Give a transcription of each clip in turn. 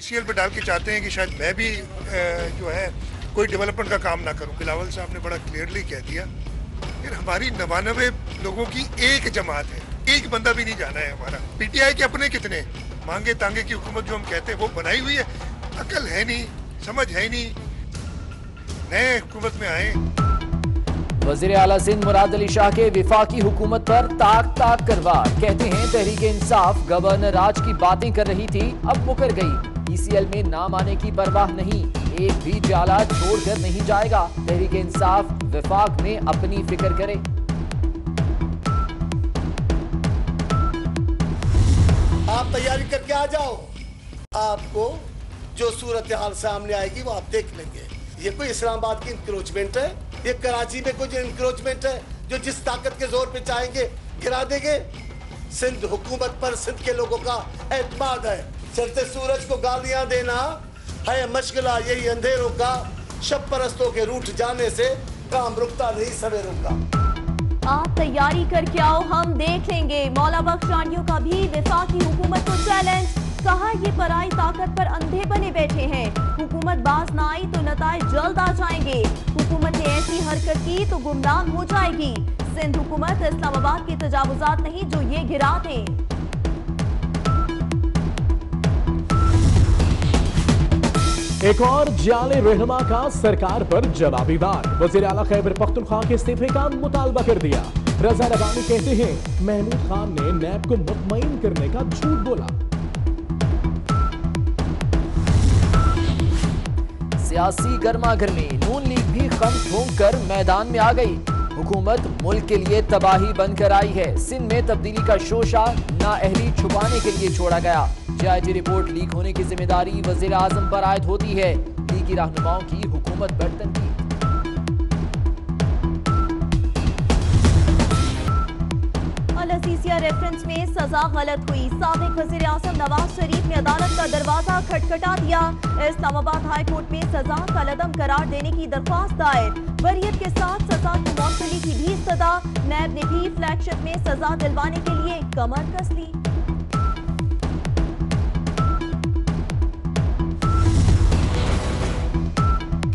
HCL पे डाल के चाहते हैं कि शायद मैं भी जो है कोई डेवलपमेंट का काम ना करूं। बिलावल साहब ने बड़ा क्लियरली कह दिया, फिर हमारी 99 लोगों की एक जमात है, एक बंदा भी नहीं जाना है हमारा। पीटीआई के अपने कितने मांगे तांगे की हुकूमत जो हम कहते हैं वो बनाई हुई है, अकल है नहीं, समझ है नहीं, नए हुकूमत में आए। वज़ीर आला सिंध मुराद अली शाह के विफाकी हुकूमत पर ताक ताक करवार, कहते हैं तहरीक इंसाफ गवर्नर राज की बातें कर रही थी, अब मुकर गई। ईसीएल में नाम आने की परवाह नहीं, एक भी जाला छोड़कर नहीं जाएगा। तहरीक इंसाफ विफाक में अपनी फिक्र करे। आप तैयारी करके आ जाओ, आपको जो सूरत हाल सामने आएगी वो आप देख लेंगे। ये कोई इस्लामाबाद की इंक्रोचमेंट है, ये कराची में कोई इंक्रोचमेंट है जो जिस ताकत के जोर पे चाहेंगे गिरा देंगे। सिंध हुकूमत पर सिंध के लोगों का एतमाद है। चलते सूरज को गालियां देना है मशगला यही अंधेरों का, शब परस्तों के रूठ जाने से काम रुकता नहीं सवेरों का। आप तैयारी करके आओ, हम देख लेंगे। मौला बख्श जानियों का भी विफाकी हुकूमत को चैलेंज, कहा ये पराई ताकत पर अंधे बने बैठे हैं, हुकूमत बाज ना आई तो नताए जल्द आ जाएंगे। हुकूमत ने ऐसी हरकत की तो गुमराह हो जाएगी। सिंध हुकूमत इस्लामाबाद के तजावुजात नहीं जो ये गिरा दें। एक और जाले रहनुमा का सरकार पर जवाबी वार, वज़ीर आला खैबर पख्तूनख्वा के इस्तीफे का मुतालबा कर दिया। रजा रबानी कहते हैं महमूद खान ने नैब को मुतमईन करने का झूठ बोला। सियासी गर्मागर्मी, नून लीग भी खम ठोंक कर मैदान में आ गई। हुकूमत मुल्क के लिए तबाही बनकर आई है। सिंध में तब्दीली का शोशा नाअहली छुपाने के लिए छोड़ा गया। जायजी रिपोर्ट लीक होने की जिम्मेदारी वजीर आजम पर आयद होती है। लीगी रहनुमाओं की हुकूमत पर तनकीद। अल-असीसिया रेफरेंस में सजा गलत हुई, साबिक वजीर आजम नवाज शरीफ ने अदालत का दरवाजा खटखटा दिया। इस्लामाबाद हाई कोर्ट में सजा कलअदम करार देने की दरख्वास्त दायर। बरियत के साथ सजा की मौतली की भी सदा। नैब ने भी फ्लैगशिप में सजा दिलवाने के लिए कमर कस ली।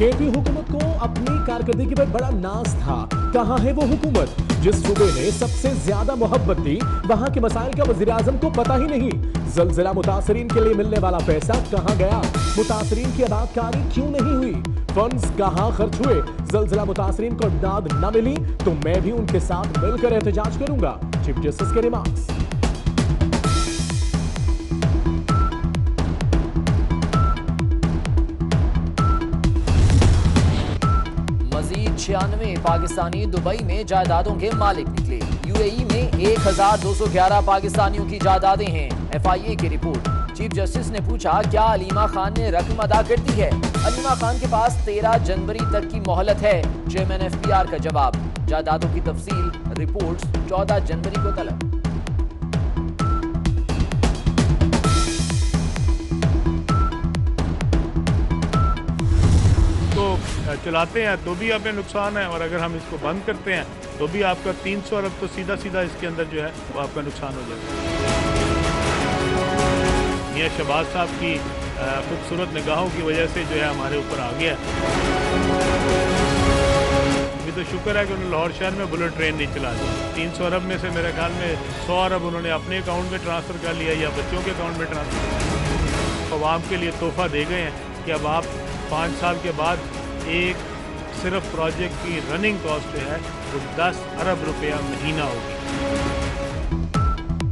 केपी हुकूमत को अपनी कारकर्दगी पर बड़ा नाज था। कहां है वो हुकूमत जिस सूबे ने सबसे ज्यादा मोहब्बत दी, वहां के मसाइल का वजीर आजम को पता ही नहीं। जलजिला मुतासरीन के लिए मिलने वाला पैसा कहां गया, मुतासरीन की अदाकारी क्यों नहीं हुई, फंड्स कहां खर्च हुए। जलजिला मुतासरीन को इमदाद न मिली तो मैं भी उनके साथ मिलकर एहतजाज करूंगा, चीफ जस्टिस के रिमार्क्स। मजीद 96 पाकिस्तानी दुबई में जायदादों के मालिक निकले। यूएई में 1211 पाकिस्तानियों की जायदादें हैं। FIA की रिपोर्ट। चीफ जस्टिस ने पूछा क्या अलीमा खान ने रकम अदा कर दी है। अलीमा खान के पास 13 जनवरी तक की मोहलत है। चेयरमैन FPR का जवाब। जायदादों की तफसील रिपोर्ट्स 14 जनवरी को तलब। चलाते हैं तो भी हमें नुकसान है, और अगर हम इसको बंद करते हैं तो भी आपका 300 अरब तो सीधा सीधा इसके अंदर जो है वो आपका नुकसान हो जाएगा। मियां शहबाज साहब की खूबसूरत निगाहों की वजह से जो है हमारे ऊपर आ गया। अभी तो शुक्र है कि उन्होंने लाहौर शहर में बुलेट ट्रेन नहीं चला दी। 300 अरब में से मेरे ख्याल में 100 अरब उन्होंने अपने अकाउंट में ट्रांसफ़र कर लिया या बच्चों के अकाउंट में ट्रांसफ़र। अवाम के लिए तोहफा दे गए हैं कि अब आप 5 साल के बाद एक सिर्फ प्रोजेक्ट की रनिंग कॉस्ट है वो 10 अरब रुपया महीना होगी।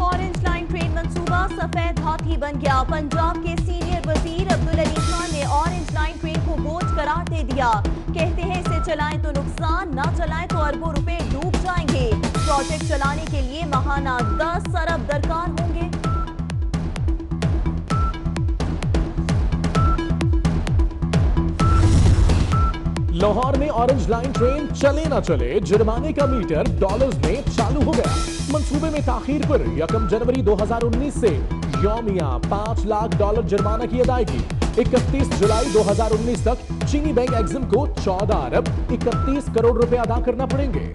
ऑरेंज लाइन ट्रेन मंसूबा सफेद हाथी बन गया। पंजाब के सीनियर वजीर अब्दुल अली खान ने ऑरेंज लाइन ट्रेन को बोझ करार दे दिया। कहते हैं इसे चलाएं तो नुकसान, ना चलाएं तो अरबों रुपए डूब जाएंगे। प्रोजेक्ट चलाने के लिए महाना 10 अरब दरकार होंगे। लाहौर में ऑरेंज लाइन ट्रेन चले ना चले जुर्माने का मीटर डॉलर्स में चालू हो गया। मंसूबे में ताखीर पर 1 जनवरी 2019 से यौमिया $5 लाख जुर्माना की अदायगी। 31 जुलाई 2019 तक चीनी बैंक एक्सिम को 14 अरब 31 करोड़ रुपए अदा करना पड़ेंगे।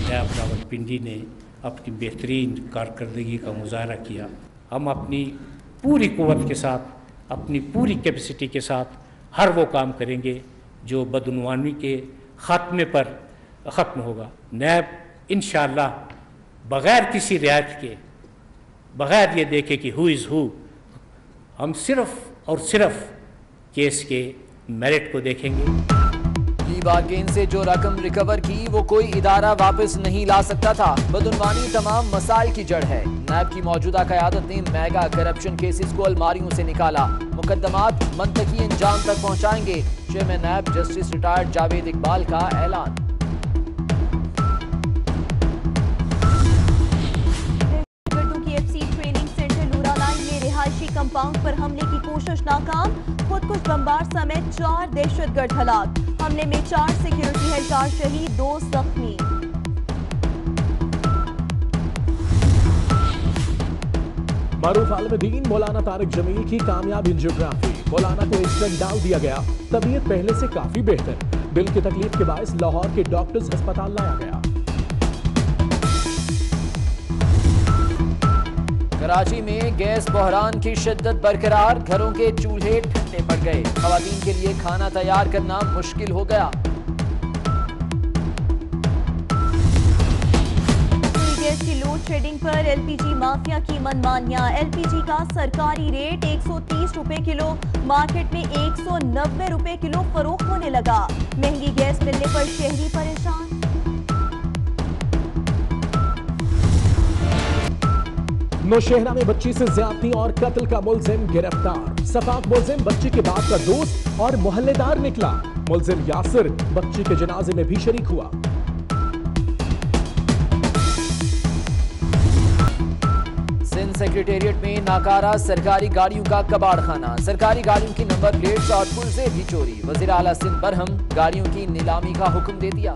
नैब रावलपिंडी ने अपनी बेहतरीन कारकर्दगी का मुजाहरा किया हम अपनी पूरी कुव्वत के साथ, अपनी पूरी कैपेसिटी के साथ हर वो काम करेंगे जो बदउनवानी के ख़ात्मे पर ख़त्म होगा। नैब इंशाअल्लाह बग़ैर किसी रियायत के, बग़ैर ये देखे कि हु इज़ हु, हम सिर्फ़ और सिर्फ केस के मेरिट को देखेंगे। प्ली बार्गेन से जो रकम रिकवर की वो कोई इदारा वापस नहीं ला सकता था। बदउनवानी तमाम मसाइल की जड़ है। नैब की मौजूदा क़यादत ने मेगा करप्शन केसेस को अलमारियों से निकाला। मुकदमात मंतकी अंजाम तक पहुंचाएंगे। Chairman NAB justice retired Javed Iqbal का ऐलान। कंपाउंड पर हमले की कोशिश नाकाम। खुदकुश बमबार समेत 4 दहशतगर्द हलाक। हमले में 4 सिक्योरिटी एहलकार शहीद, 2 जख्मी। मारूफ आलमदीन मौलाना तारिक जमील की कामयाब एंजियोग्राफी। मौलाना को एक स्टेंट डाल दिया गया। तबीयत पहले से काफी बेहतर। दिल की तकलीफ के बायस लाहौर के डॉक्टर्स अस्पताल लाया गया। कराची में गैस बहरान की शिद्दत बरकरार। घरों के चूल्हे ठंडे पड़ गए। खवातीन के लिए खाना तैयार करना मुश्किल हो गया। गैस की लोड शेडिंग पर एलपीजी माफिया की मनमानियां। एलपीजी का सरकारी रेट 130 रुपए किलो, मार्केट में 190 रुपए किलो फरोख्त होने लगा। महंगी गैस मिलने पर शहरी परेशान। नौशहरा में बच्ची से ज्यादती और कत्ल का मुलजिम गिरफ्तार। सफाक मुलजिम बच्ची के बाप का दोस्त और मोहल्लेदार निकला। मुलजिम यासिर बच्ची के जनाजे में भी शरीक हुआ। सिंध सेक्रेटेरिएट में नाकारा सरकारी गाड़ियों का कबाड़ खाना। सरकारी गाड़ियों की नंबर प्लेट्स और पुर्जे भी चोरी। वज़ीर आला सिंध बरहम गाड़ियों की नीलामी का हुक्म दे दिया।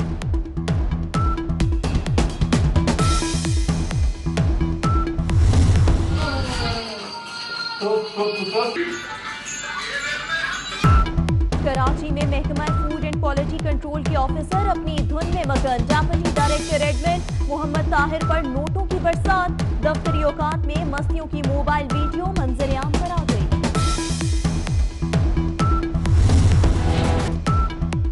कराची में महकमा फूड एंड क्वालिटी कंट्रोल के ऑफिसर अपनी धुन में मगन। Deputy director admin Mohammad Tahir पर नोटों की बरसात। दफ्तरी औकात में मस्तियों की मोबाइल वीडियो मंजर-ए-आम पर आ गई।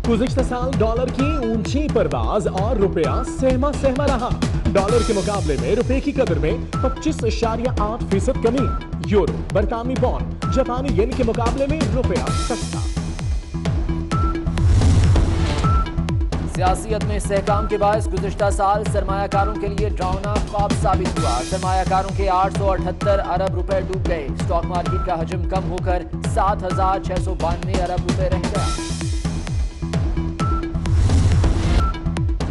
गुज़िश्ता साल डॉलर की ऊंची परवाज और रुपया सहमा सहमा रहा। डॉलर के मुकाबले में रुपए की कदर में 25.8% कमी। यूरो, बरतानवी पौंड, जापानी येन के मुकाबले में रुपया सस्ता। सियासियत में इस्तेहकाम के बायस गुज़िश्ता साल सरमायाकारों के लिए ड्रावना ख्वाब साबित हुआ। सरमायाकारों के 878 अरब रुपए डूब गए। स्टॉक मार्केट का हजम कम होकर 7,692 अरब रुपए रह गया।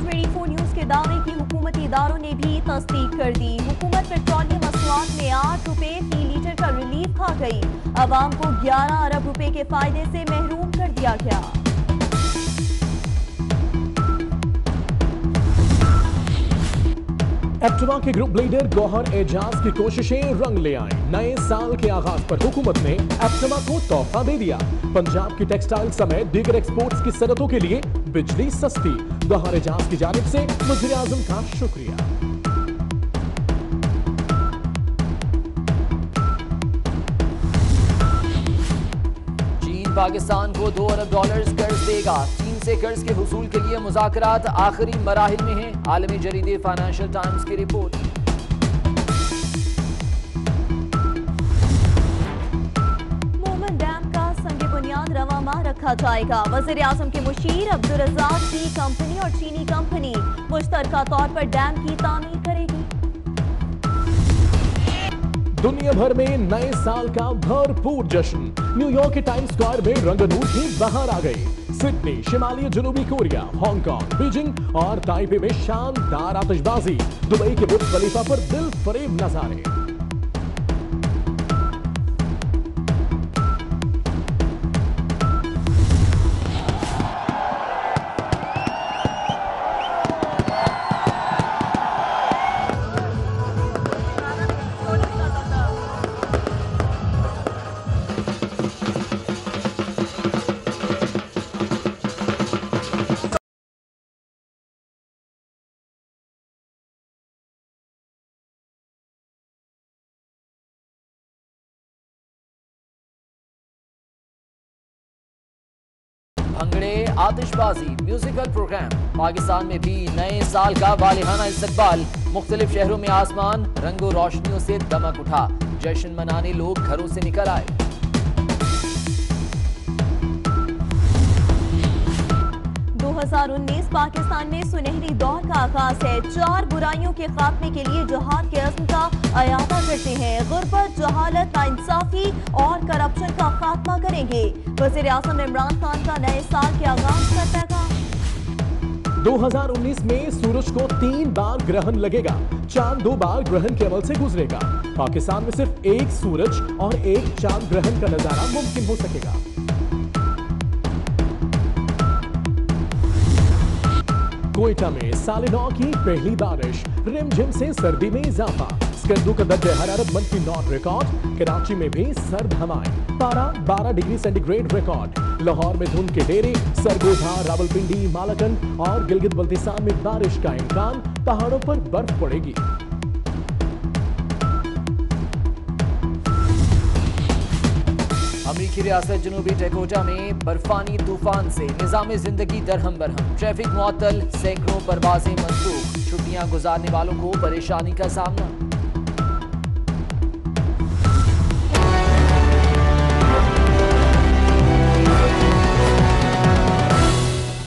24 न्यूज के दावे की हुकूमती इदारों ने भी तस्दीक कर दी। हुकूमत पेट्रोलियम मसनूआत में 8 रुपए फी लीटर का रिलीफ खा गई। अवाम को 11 अरब रुपए के फायदे से महरूम कर दिया गया। एप्टमा के ग्रुप लीडर गौहर एजाज की कोशिशें रंग ले आई। नए साल के आगाज पर हुकूमत ने एप्टमा को तोहफा दे दिया। पंजाब की टेक्सटाइल समेत दीगर एक्सपोर्ट्स की सनतों के लिए बिजली सस्ती। गौहर एजाज की जानिब से वज़ीर आज़म का शुक्रिया। चीन पाकिस्तान को 2 अरब डॉलर्स कर्ज देगा। चीन से कर्ज के हुसूल के लिए मुज़ाकरात आखिरी मराहिल में हैं। आलमी जरीदे फाइनेंशियल टाइम्स की रिपोर्ट। मोमन डैम का संग बुनियाद रवा माह रखा जाएगा। वज़ीर आज़म के मुशीर अब्दुल रज़ाक की कंपनी और चीनी कंपनी मुश्तरका तौर पर डैम की तामीर करेगी। दुनिया भर में नए साल का भरपूर जश्न। न्यूयॉर्क के टाइम्स स्क्वायर में रंगनूर की बहार आ गई। सिडनी, शिमाली जनूबी कोरिया, हांगकांग, बीजिंग और ताइपे में शानदार आतिशबाजी। दुबई के बुर्ज खलीफा पर दिल फरेब नजारे। भंगड़े, आतिशबाजी, म्यूजिकल प्रोग्राम। पाकिस्तान में भी नए साल का वालिहाना इस्तकबाल। मुख्तलिफ शहरों में आसमान रंगों रोशनियों से दमक उठा। जश्न मनाने लोग घरों से निकल आए। पाकिस्तान में सुनहरी दौर का आगाज है। 4 बुराइयों के खात्मे के लिए जिहाद के अज़्म का अयादा करते हैं। गुर्बत, जहालत, नाइंसाफी और करप्शन का खात्मा करेंगे। वज़ीर आज़म इमरान खान का नए साल के आगाज का पैगाम। 2019 में सूरज को 3 बार ग्रहण लगेगा। चांद 2 बार ग्रहण के अमल से गुजरेगा। पाकिस्तान में सिर्फ 1 सूरज और 1 चांद ग्रहण का नजारा मुमकिन हो सकेगा। कोयटा में साल 9 की पहली बारिश। रिमझिम से सर्दी में इजाफा। स्कंदू का दर्जा हरारत -9 रिकॉर्ड। कराची में भी सर्द हवाएं। पारा 12 डिग्री सेंटीग्रेड रिकॉर्ड। लाहौर में धुंध के डेरे। सरगोधा, रावलपिंडी, मालाकंड और गिलगित बल्तिस्तान में बारिश का इम्कान। पहाड़ों पर बर्फ पड़ेगी। अमरीकी रियासत जनूबी डकोटा में बर्फानी तूफान से निज़ाम जिंदगी दरहम बरहम। ट्रैफिक मुअत्तल, सैकड़ों परवाजें मनसूख। छुट्टियां गुजारने वालों को परेशानी का सामना।